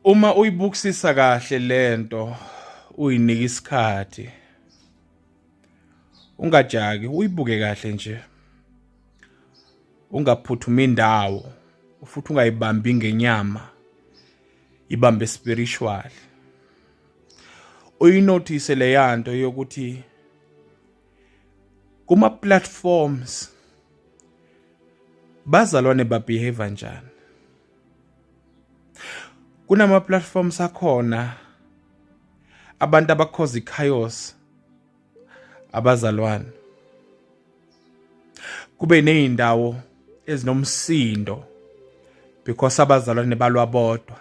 Uma uyibukisisa kahle lento uyinika isikhathi ungajaki uyibuke kahle nje ungaphuthuma indawo futhi ungayibambi ngenyama ibambe spiritual uyinotice le yanto yokuthi kuma platforms bazalwane babehave njani. Kunama platforms akhona abantu abakhoza ichaos abazalwane. Kube nezindawo ezinomsindo because abazalwane balwa bodwa.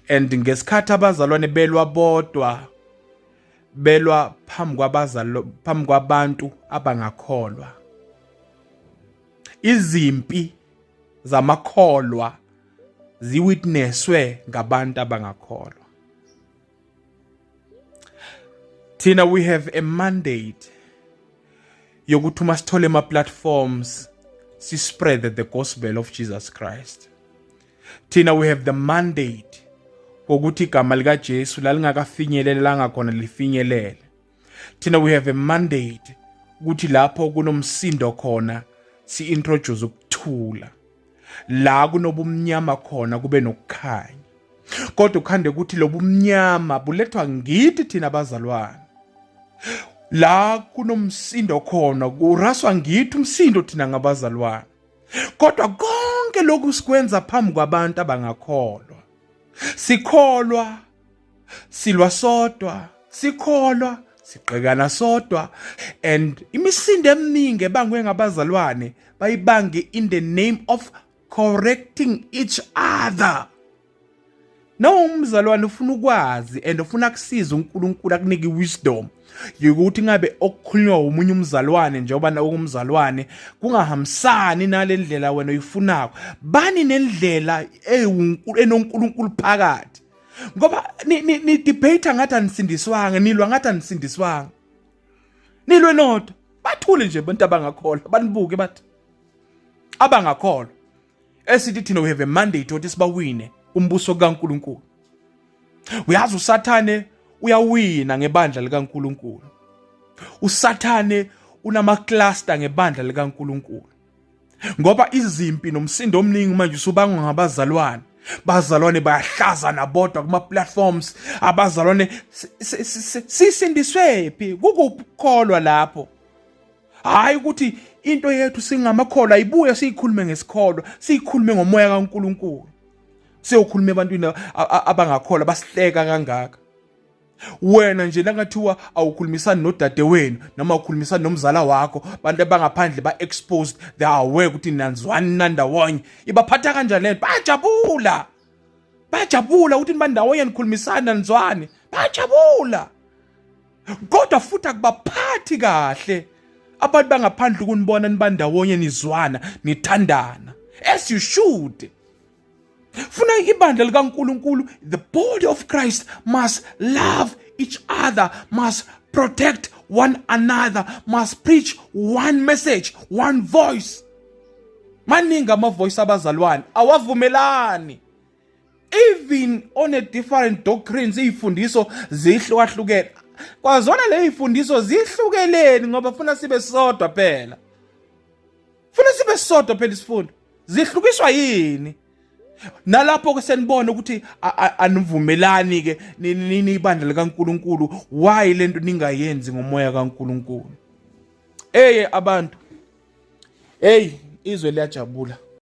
And ngesikhathi abazalwane belwa bodwa belwa phambi kwabantu abangakholwa. Izimpi zamakholwa ziwitnesswe ngabantu abangakholwa. Thina we have a mandate yokuthi uma sithole ama platforms si spread the gospel of Jesus Christ. Thina we have the mandate ukuthi igama lika Jesu lalingakafinyelelanga khona lifinyelele. Thina we have a mandate ukuthi lapho kunomsindo khona si introduce ukuthula. La kunobumnyama khona kube nokukhanya. Kodwa ukhande ukuthi lobumnyama bulethwa ngithi thina abazalwane. La kunomsindo khona kuraswa ngithi umsindo thina ngabazalwane. Kodwa konke lokhu sikwenza phambi kwabantu abangakholwa. Sikholwa, silwa sodwa, sikholwa, siqekana sodwa, and imisindo eminingi ebangwe ngabazalwane bayibange in the name of correcting each other. No umzalwane ufuna ukwazi and ufuna kusiza uNkulunkulu akunike wisdom yokuthi ngabe okukhulunywa umunye umzalwane njengoba na umzalwane kungahambisani nalendlela wena uyifunako. Bani nendlela enoNkulunkulu phakathi. Ngoba ni debate ngathi anisindiswanga, nilwa ngathi anisindiswanga. Nilwe nodwa. Bathule nje abantu abangakholwa, banibuke bathi abangakholwa. Esithi thina we have a mandate ukuthi sibawine umbuso kaNkulunkulu. Uyazi uSathane uyawina ngebandla likaNkulunkulu. uSathane unama cluster ngebandla likaNkulunkulu. Ngoba izimpi nomsindo omningi manje usubangwa ngabazalwane. Bazalwane bayahlaza nabodwa kuma platforms. Abazalwane sisindiswe phi kukukholwa lapho. Hayi ukuthi into yethu singamakholwa ibuye siyikhulume ngesikholo, siyikhulume ngomoya kaNkulunkulu. Siyokhuluma ebantwini abangakholwa basihleka kangaka. Wena nje langathiwa awukhulumisani nodade wenu noma ukhulumisani nomzala wakho, abantu abangaphandle ba exposed, they are aware ukuthi nanzwani nandawonye. Ibaphatha kanjani lento? Bajabula ukuthi nibandawonye nikhulumisani nanzwani. Bajabula. Kodwa futhi akubaphathi kahle abantu bangaphandle ukunibona nibandawonye nizwana nithandana as you should. Funa ibandla likaNkulunkulu, the body of Christ must love each other, must protect one another, must preach one message, one voice. Maningi ama voice abazalwane awavumelani. Even on a different doctrines, izifundiso zihlukahlukene. Kwazona le izifundiso zihlukeleni ngoba funa sibe sodwa phela. Isifundo. Zihlukiswa yini? Nalapho ke senibona ukuthi anivumelani ke nini ibandla likaNkulunkulu, why lento ningayenzi ngomoya kaNkulunkulu? Abantu izwe liyajabula.